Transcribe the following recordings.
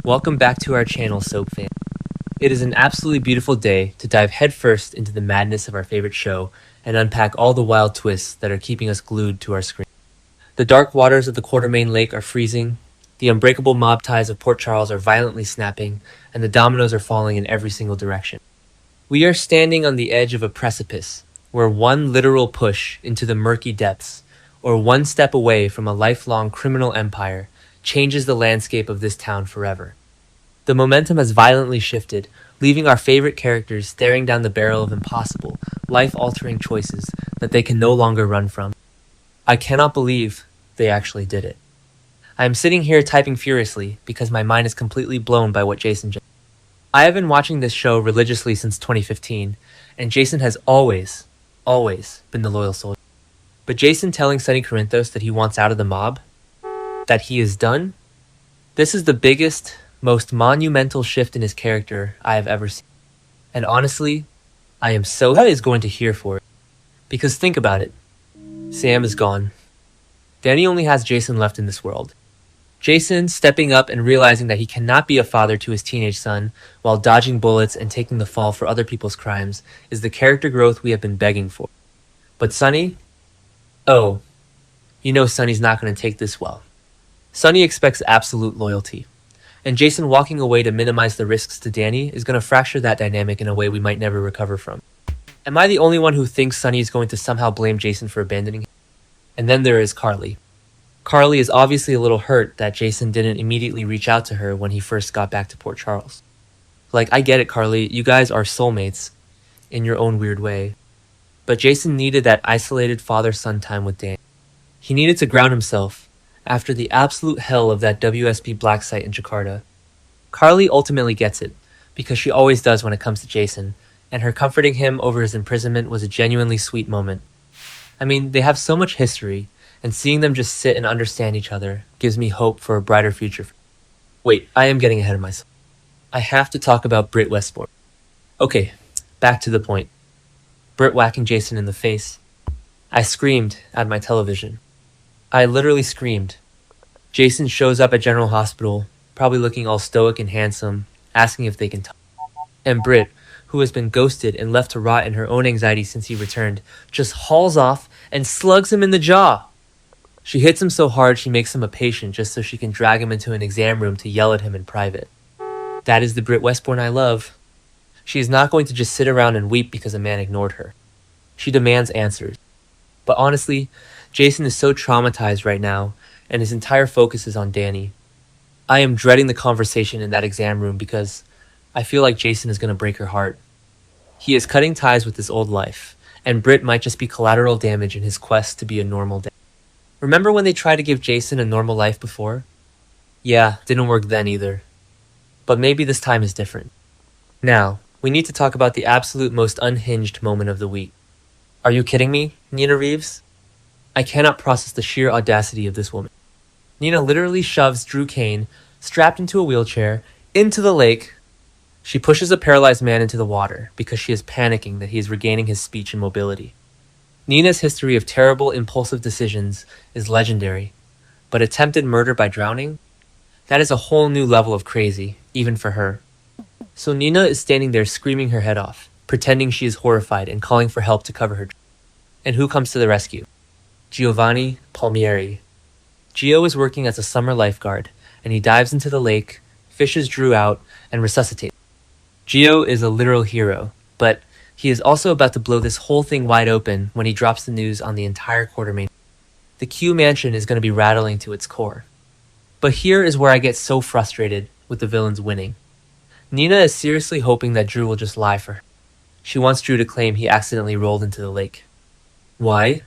Welcome back to our channel, Soap Fan. It is an absolutely beautiful day to dive headfirst into the madness of our favorite show and unpack all the wild twists that are keeping us glued to our screen. The dark waters of the Quartermain Lake are freezing, the unbreakable mob ties of Port Charles are violently snapping, and the dominoes are falling in every single direction. We are standing on the edge of a precipice, where one literal push into the murky depths, or one step away from a lifelong criminal empire, changes the landscape of this town forever. The momentum has violently shifted, leaving our favorite characters staring down the barrel of impossible, life-altering choices that they can no longer run from. I cannot believe they actually did it. I am sitting here typing furiously because my mind is completely blown by what Jason just. I have been watching this show religiously since 2015, and Jason has always been the loyal soldier. But Jason telling Sonny Corinthos that he wants out of the mob, that he is done, this is the biggest, most monumental shift in his character I have ever seen. And honestly, I am so that is going to hear for it. Because think about it. Sam is gone. Danny only has Jason left in this world. Jason stepping up and realizing that he cannot be a father to his teenage son while dodging bullets and taking the fall for other people's crimes is the character growth we have been begging for. But Sonny? Oh, you know Sonny's not going to take this well. Sonny expects absolute loyalty. And Jason walking away to minimize the risks to Danny is going to fracture that dynamic in a way we might never recover from. Am I the only one who thinks Sonny is going to somehow blame Jason for abandoning him? And then there is Carly. Carly is obviously a little hurt that Jason didn't immediately reach out to her when he first got back to Port Charles. Like, I get it, Carly, you guys are soulmates in your own weird way. But Jason needed that isolated father-son time with Danny. He needed to ground himself after the absolute hell of that WSP black site in Jakarta. Carly ultimately gets it, because she always does when it comes to Jason, and her comforting him over his imprisonment was a genuinely sweet moment. I mean, they have so much history, and seeing them just sit and understand each other gives me hope for a brighter future. Wait, I am getting ahead of myself. I have to talk about Britt Westmore. Okay, back to the point. Britt whacking Jason in the face. I screamed at my television. I literally screamed. Jason shows up at General Hospital, probably looking all stoic and handsome, asking if they can talk. And Britt, who has been ghosted and left to rot in her own anxiety since he returned, just hauls off and slugs him in the jaw. She hits him so hard she makes him a patient just so she can drag him into an exam room to yell at him in private. That is the Britt Westbourne I love. She is not going to just sit around and weep because a man ignored her. She demands answers. But honestly, Jason is so traumatized right now, and his entire focus is on Danny. I am dreading the conversation in that exam room because I feel like Jason is going to break her heart. He is cutting ties with his old life, and Britt might just be collateral damage in his quest to be a normal dad. Remember when they tried to give Jason a normal life before? Yeah, didn't work then either. But maybe this time is different. Now, we need to talk about the absolute most unhinged moment of the week. Are you kidding me, Nina Reeves? I cannot process the sheer audacity of this woman. Nina literally shoves Drew Kane, strapped into a wheelchair, into the lake. She pushes a paralyzed man into the water because she is panicking that he is regaining his speech and mobility. Nina's history of terrible, impulsive decisions is legendary, but attempted murder by drowning? That is a whole new level of crazy, even for her. So Nina is standing there screaming her head off, pretending she is horrified and calling for help to cover her. And who comes to the rescue? Giovanni Palmieri. Gio is working as a summer lifeguard, and he dives into the lake, fishes Drew out, and resuscitates. Gio is a literal hero, but he is also about to blow this whole thing wide open when he drops the news on the entire Quartermain. The Q mansion is going to be rattling to its core. But here is where I get so frustrated with the villains winning. Nina is seriously hoping that Drew will just lie for her. She wants Drew to claim he accidentally rolled into the lake. Why?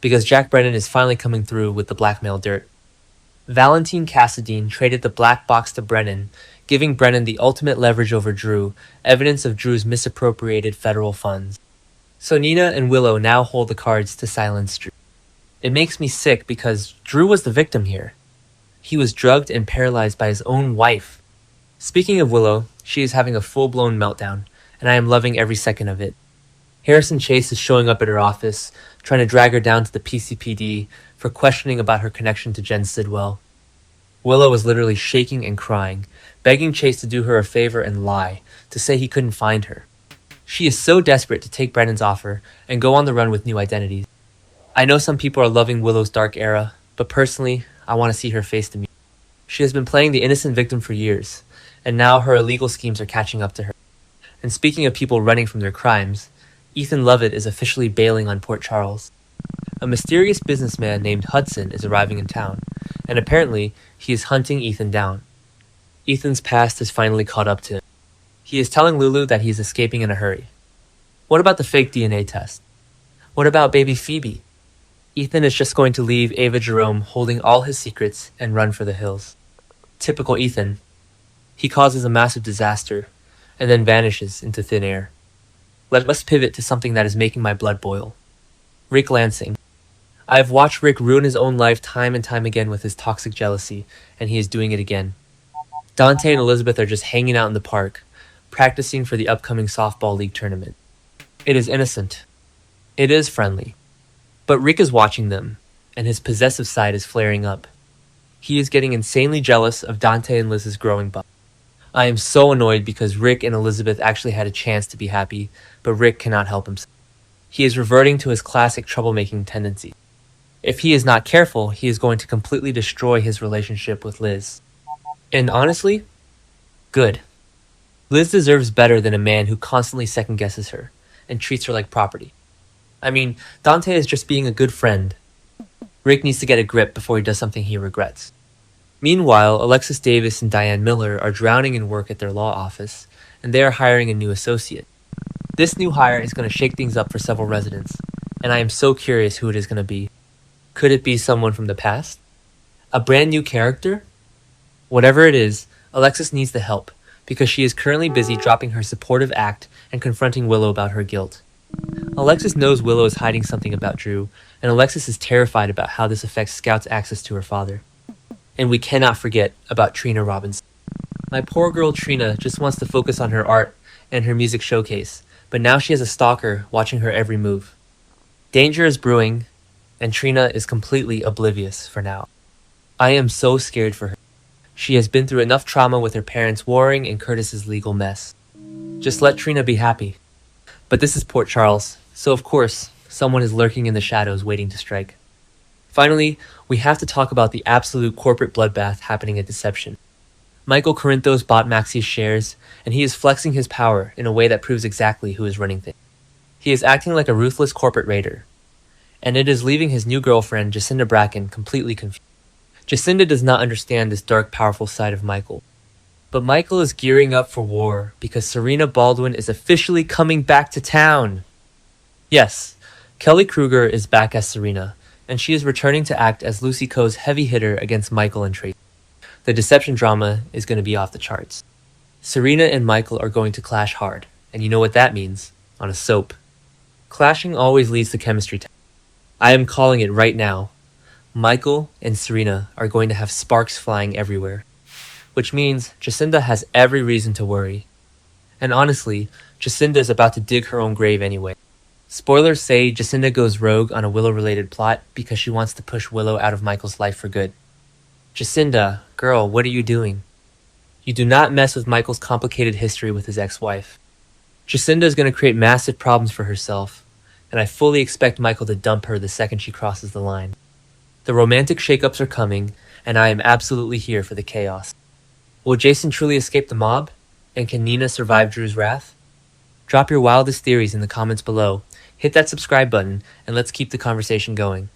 Because Jack Brennan is finally coming through with the blackmail dirt. Valentine Cassadine traded the black box to Brennan, giving Brennan the ultimate leverage over Drew, evidence of Drew's misappropriated federal funds. So Nina and Willow now hold the cards to silence Drew. It makes me sick because Drew was the victim here. He was drugged and paralyzed by his own wife. Speaking of Willow, she is having a full-blown meltdown, and I am loving every second of it. Harrison Chase is showing up at her office, trying to drag her down to the PCPD for questioning about her connection to Jen Sidwell. Willow was literally shaking and crying, begging Chase to do her a favor and lie, to say he couldn't find her. She is so desperate to take Brennan's offer and go on the run with new identities. I know some people are loving Willow's dark era, but personally, I want to see her face the music. She has been playing the innocent victim for years, and now her illegal schemes are catching up to her. And speaking of people running from their crimes, Ethan Lovett is officially bailing on Port Charles. A mysterious businessman named Hudson is arriving in town, and apparently he is hunting Ethan down. Ethan's past has finally caught up to him. He is telling Lulu that he is escaping in a hurry. What about the fake DNA test? What about baby Phoebe? Ethan is just going to leave Ava Jerome holding all his secrets and run for the hills. Typical Ethan. He causes a massive disaster and then vanishes into thin air. Let us pivot to something that is making my blood boil. Rick Lansing. I have watched Rick ruin his own life time and time again with his toxic jealousy, and he is doing it again. Dante and Elizabeth are just hanging out in the park, practicing for the upcoming softball league tournament. It is innocent. It is friendly. But Rick is watching them, and his possessive side is flaring up. He is getting insanely jealous of Dante and Liz's growing bond. I am so annoyed because Rick and Elizabeth actually had a chance to be happy, but Rick cannot help himself. He is reverting to his classic troublemaking tendency. If he is not careful, he is going to completely destroy his relationship with Liz. And honestly, good. Liz deserves better than a man who constantly second-guesses her and treats her like property. I mean, Dante is just being a good friend. Rick needs to get a grip before he does something he regrets. Meanwhile, Alexis Davis and Diane Miller are drowning in work at their law office, and they are hiring a new associate. This new hire is going to shake things up for several residents, and I am so curious who it is going to be. Could it be someone from the past? A brand new character? Whatever it is, Alexis needs the help, because she is currently busy dropping her supportive act and confronting Willow about her guilt. Alexis knows Willow is hiding something about Drew, and Alexis is terrified about how this affects Scout's access to her father. And we cannot forget about Trina Robinson. My poor girl Trina just wants to focus on her art and her music showcase, but now she has a stalker watching her every move. Danger is brewing, and Trina is completely oblivious for now. I am so scared for her. She has been through enough trauma with her parents warring and Curtis's legal mess. Just let Trina be happy. But this is Port Charles, so of course, someone is lurking in the shadows waiting to strike. Finally, we have to talk about the absolute corporate bloodbath happening at Deception. Michael Corinthos bought Maxie's shares, and he is flexing his power in a way that proves exactly who is running things. He is acting like a ruthless corporate raider, and it is leaving his new girlfriend, Jacinda Bracken, completely confused. Jacinda does not understand this dark, powerful side of Michael. But Michael is gearing up for war because Serena Baldwin is officially coming back to town. Yes, Kelly Kruger is back as Serena, and she is returning to act as Lucy Coe's heavy hitter against Michael and Tracy. The Deception drama is going to be off the charts. Serena and Michael are going to clash hard, and you know what that means, on a soap. Clashing always leads to chemistry test. I am calling it right now. Michael and Serena are going to have sparks flying everywhere, which means Jacinda has every reason to worry. And honestly, Jacinda is about to dig her own grave anyway. Spoilers say Jacinda goes rogue on a Willow-related plot because she wants to push Willow out of Michael's life for good. Jacinda, girl, what are you doing? You do not mess with Michael's complicated history with his ex-wife. Jacinda is going to create massive problems for herself, and I fully expect Michael to dump her the second she crosses the line. The romantic shakeups are coming, and I am absolutely here for the chaos. Will Jason truly escape the mob? And can Nina survive Drew's wrath? Drop your wildest theories in the comments below, hit that subscribe button, and let's keep the conversation going.